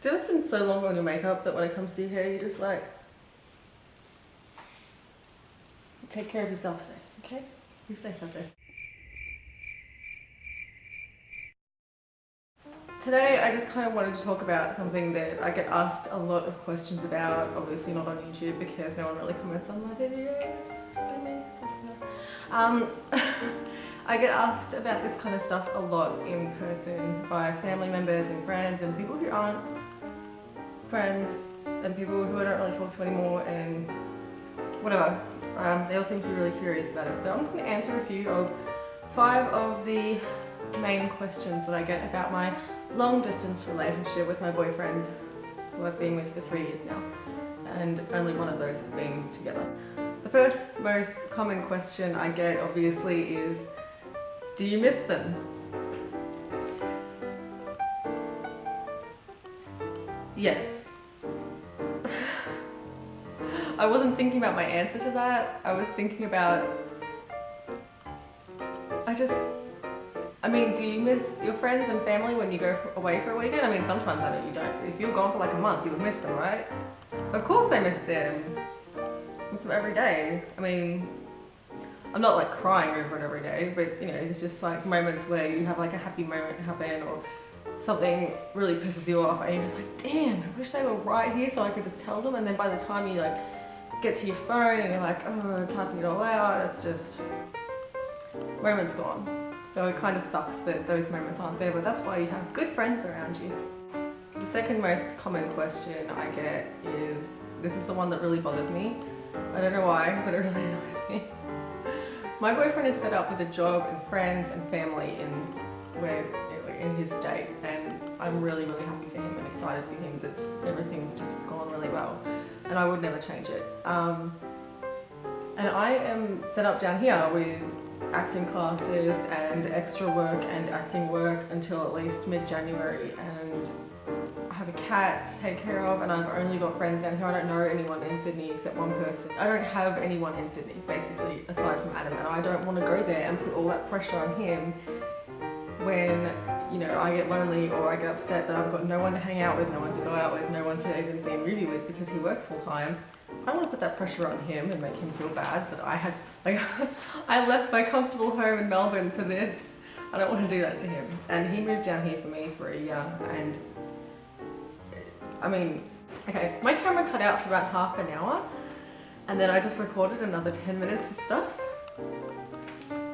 Do you ever spend so long on your makeup that when it comes to your hair, you just like, take care of yourself today, okay? Be safe out there. Today, I just kind of wanted to talk about something that I get asked a lot of questions about, obviously not on YouTube because no one really comments on my videos. I get asked about this kind of stuff a lot in person by family members and friends and people who aren't friends and people who I don't really talk to anymore and whatever. They all seem to be really curious about it. So I'm just going to answer a few of 5 of the main questions that I get about my long distance relationship with my boyfriend who I've been with for 3 years now, and only one of those has been together. The first most common question I get obviously is, do you miss them? Yes. I wasn't thinking about my answer to that. I was thinking about, I mean, do you miss your friends and family when you go away for a weekend? I mean, sometimes I know you don't. If you're gone for like a month, you would miss them, right? Of course I miss them. I miss them every day. I mean, I'm not like crying over it every day, but you know, it's just like moments where you have like a happy moment happen or something really pisses you off and you're just like, damn, I wish they were right here so I could just tell them. And then by the time you like get to your phone and you're like, oh, typing it all out, it's just, moment's gone. So it kind of sucks that those moments aren't there, but that's why you have good friends around you. The second most common question I get is, this is the one that really bothers me. I don't know why, but it really annoys me. My boyfriend is set up with a job and friends and family in his state, and I'm really, really happy for him and excited for him that everything's just gone really well, and I would never change it. And I am set up down here with acting classes and extra work and acting work until at least mid-January, and I have a cat to take care of, and I've only got friends down here. I don't know anyone in Sydney except one person. I don't have anyone in Sydney, basically, aside from Adam, and I don't want to go there and put all that pressure on him when, you know, I get lonely or I get upset that I've got no one to hang out with, no one to go out with, no one to even see a movie with because he works full time. I don't want to put that pressure on him and make him feel bad that I had, like, I left my comfortable home in Melbourne for this. I don't want to do that to him. And he moved down here for me for a year, and I mean, okay, my camera cut out for about half an hour and then I just recorded another 10 minutes of stuff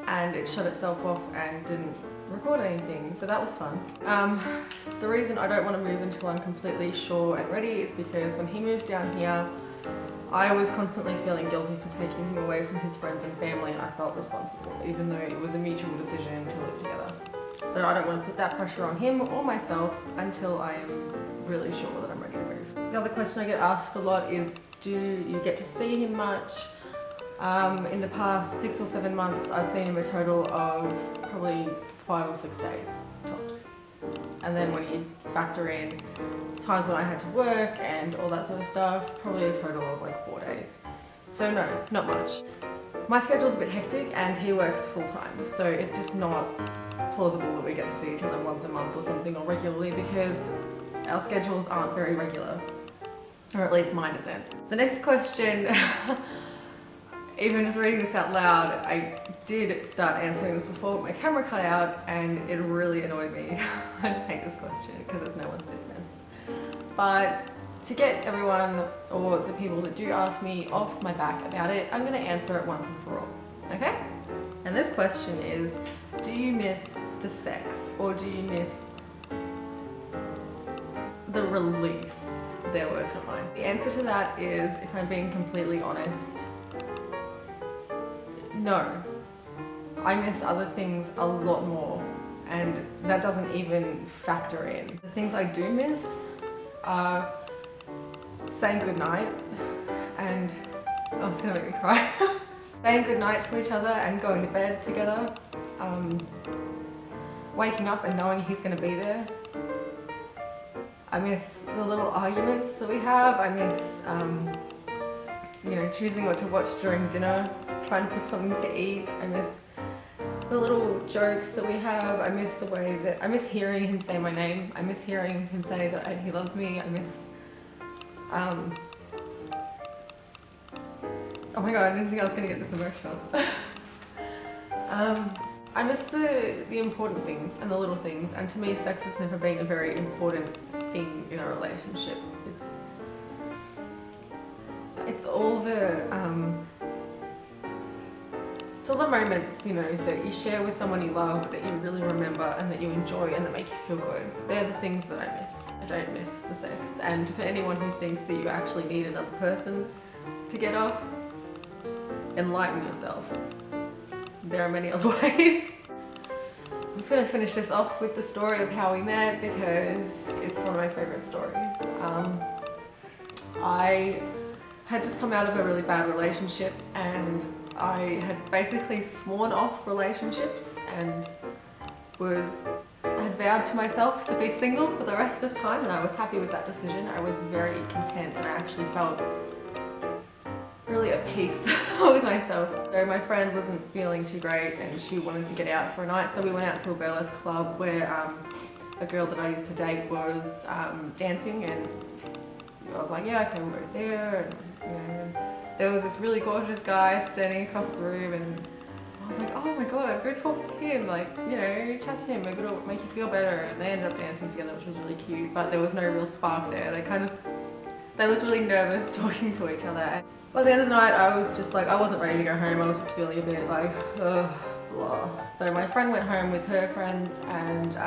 and it shut itself off and didn't record anything, so that was fun. The reason I don't want to move until I'm completely sure and ready is because when he moved down here, I was constantly feeling guilty for taking him away from his friends and family, and I felt responsible, even though it was a mutual decision to live together. So I don't want to put that pressure on him or myself until I am really sure that I'm ready to move. The other question I get asked a lot is, do you get to see him much? In the past 6 or 7 months, I've seen him a total of probably 5 or 6 days, tops. And then when you factor in times when I had to work and all that sort of stuff, probably a total of like 4 days. So no, not much. My schedule's a bit hectic and he works full time, so it's just not plausible that we get to see each other once a month or something, or regularly, because our schedules aren't very regular, or at least mine isn't. The next question, even just reading this out loud, I did start answering this before, but my camera cut out and it really annoyed me. I just hate this question because it's no one's business. But to get everyone, or the people that do ask me, off my back about it, I'm going to answer it once and for all, okay? And this question is, do you miss the sex, or do you miss the release? Their words, not mine. The answer to that is, if I'm being completely honest, no. I miss other things a lot more, and that doesn't even factor in. The things I do miss are saying goodnight, and oh, it's gonna make me cry. Saying goodnight to each other and going to bed together. Waking up and knowing he's gonna be there. I miss the little arguments that we have. I miss, you know, choosing what to watch during dinner, trying to pick something to eat. I miss the little jokes that we have. I miss the way that, I miss hearing him say my name. I miss hearing him say that he loves me. I miss, oh my god, I didn't think I was gonna get this emotional. I miss the important things and the little things, and to me sex has never been a very important thing in a relationship. It's all the moments, you know, that you share with someone you love, that you really remember and that you enjoy and that make you feel good. They're the things that I miss. I don't miss the sex. And for anyone who thinks that you actually need another person to get off, enlighten yourself. There are many other ways. I'm just gonna finish this off with the story of how we met because it's one of my favorite stories. I had just come out of a really bad relationship and I had basically sworn off relationships and had vowed to myself to be single for the rest of time, and I was happy with that decision. I was very content and I actually felt really at peace with myself. So my friend wasn't feeling too great and she wanted to get out for a night, so we went out to a burlesque club where a girl that I used to date was dancing, and I was like, yeah, okay, we'll go see her. And, you know, there was this really gorgeous guy standing across the room and I was like, oh my god, go talk to him, like, you know, chat to him, maybe it'll make you feel better. And they ended up dancing together, which was really cute, but there was no real spark there. They looked really nervous talking to each other. And by the end of the night, I was just like, I wasn't ready to go home. I was just feeling a bit like, ugh, blah. So my friend went home with her friends and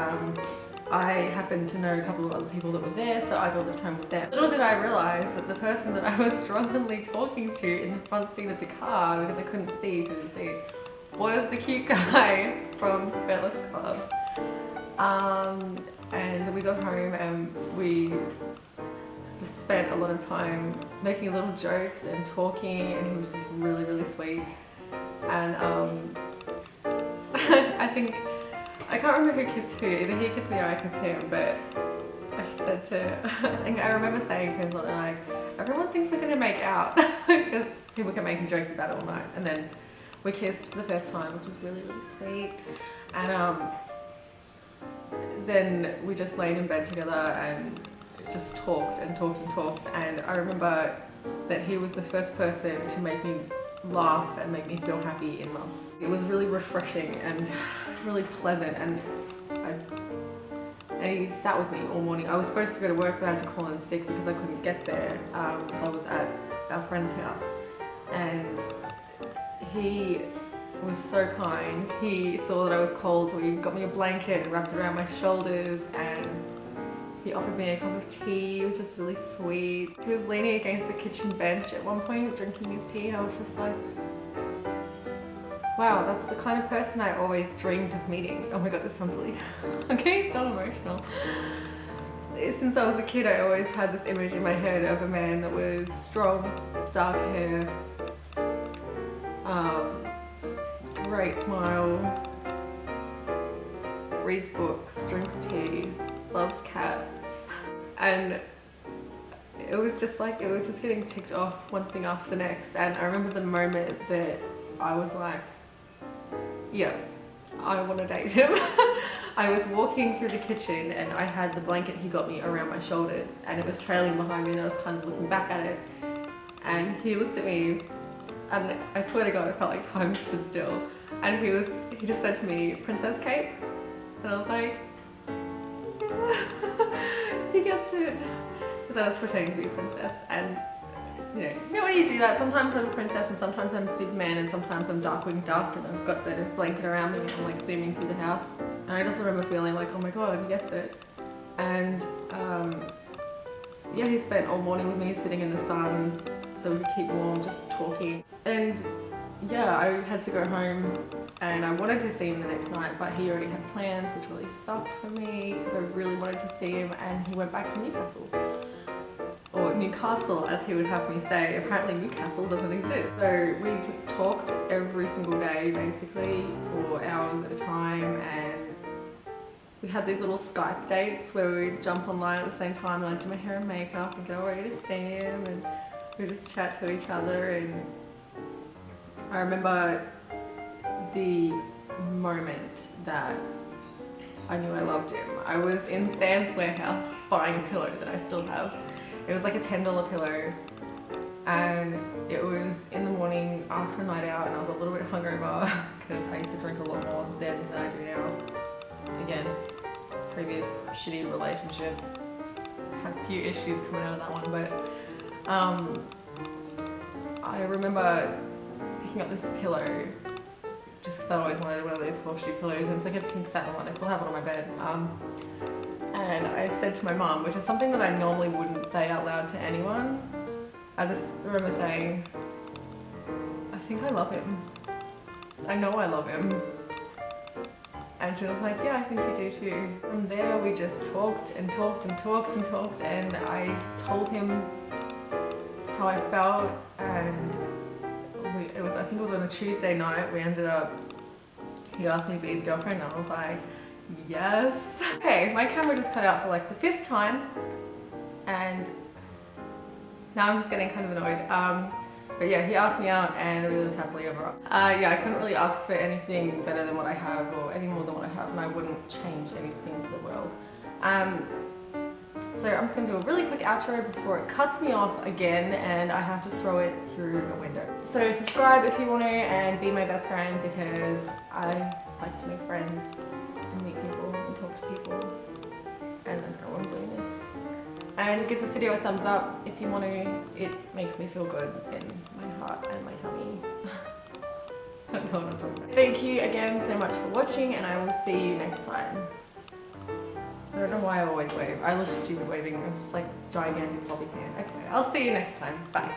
I happened to know a couple of other people that were there, so I got left home with them. Little did I realise that the person that I was drunkenly talking to in the front seat of the car, because I couldn't see through the seat, was the cute guy from the Burlesque Club. And we got home and we just spent a lot of time making little jokes and talking, and he was just really, really sweet. And I can't remember who kissed who, either he kissed me or I kissed him, but I said I remember saying to him something like, everyone thinks we're gonna make out, because people kept making jokes about it all night. And then we kissed for the first time, which was really, really sweet. And then we just laid in bed together and just talked and talked and talked. And I remember that he was the first person to make me laugh and make me feel happy in months. It was really refreshing and really pleasant, and he sat with me all morning. I was supposed to go to work, but I had to call in sick because I couldn't get there because I was at our friend's house. And he was so kind. He saw that I was cold, so he got me a blanket and wrapped it around my shoulders, and he offered me a cup of tea, which is really sweet. He was leaning against the kitchen bench at one point drinking his tea. I was just like, wow, that's the kind of person I always dreamed of meeting. Oh my god, this sounds really okay, so emotional. Since I was a kid, I always had this image in my head of a man that was strong, dark hair, great smile, reads books, drinks tea, loves cats. And it was just getting ticked off one thing after the next. And I remember the moment that I was like, yeah, I want to date him. I was walking through the kitchen and I had the blanket he got me around my shoulders, and it was trailing behind me, and I was kind of looking back at it. And he looked at me, and I swear to God, I felt like time stood still. And he just said to me, "Princess Kate?" And I was like, he gets it. Because I was pretending to be a princess. And you know when you do that, sometimes I'm a princess and sometimes I'm Superman and sometimes I'm Darkwing Duck, and I've got the blanket around me and I'm like zooming through the house. And I just remember feeling like, oh my god, he gets it. And yeah, he spent all morning with me sitting in the sun so we could keep warm, just talking. And yeah, I had to go home and I wanted to see him the next night, but he already had plans, which really sucked for me because I really wanted to see him, and he went back to Newcastle. Or Newcastle, as he would have me say. Apparently Newcastle doesn't exist. So we just talked every single day, basically, for hours at a time, and we had these little Skype dates where we would jump online at the same time, and I'd do my hair and makeup and get all ready to see him, and we'd just chat to each other. And I remember the moment that I knew I loved him. I was in Sam's Warehouse buying a pillow that I still have. It was like a $10 pillow, and it was in the morning after a night out, and I was a little bit hungover because I used to drink a lot more then than I do now. Again, previous shitty relationship. Had a few issues coming out of that one, but I remember picking up this pillow just because I always wanted one of those horseshoe pillows, and it's like a pink satin one. I still have it on my bed. And I said to my mum, which is something that I normally wouldn't say out loud to anyone, I just remember saying, I think I love him. I know I love him. And she was like, yeah, I think you do too. From there we just talked and talked and talked and talked, and I told him how I felt, and I think it was on a Tuesday night. We ended up, he asked me to be his girlfriend, and I was like, yes. Okay, my camera just cut out for like the 5th time, and now I'm just getting kind of annoyed. But yeah, he asked me out and we lived happily ever after. Yeah, I couldn't really ask for anything better than what I have, or any more than what I have, and I wouldn't change anything for the world. So I'm just gonna do a really quick outro before it cuts me off again and I have to throw it through a window. So subscribe if you want to, and be my best friend, because I like to make friends and meet people and talk to people, and I know I'm doing this. And give this video a thumbs up if you want to. It makes me feel good in my heart and my tummy. I don't know what I'm talking about. Thank you again so much for watching, and I will see you next time. I don't know why I always wave. I look stupid waving. I'm just like gigantic floppy pan. Okay, I'll see you next time. Bye.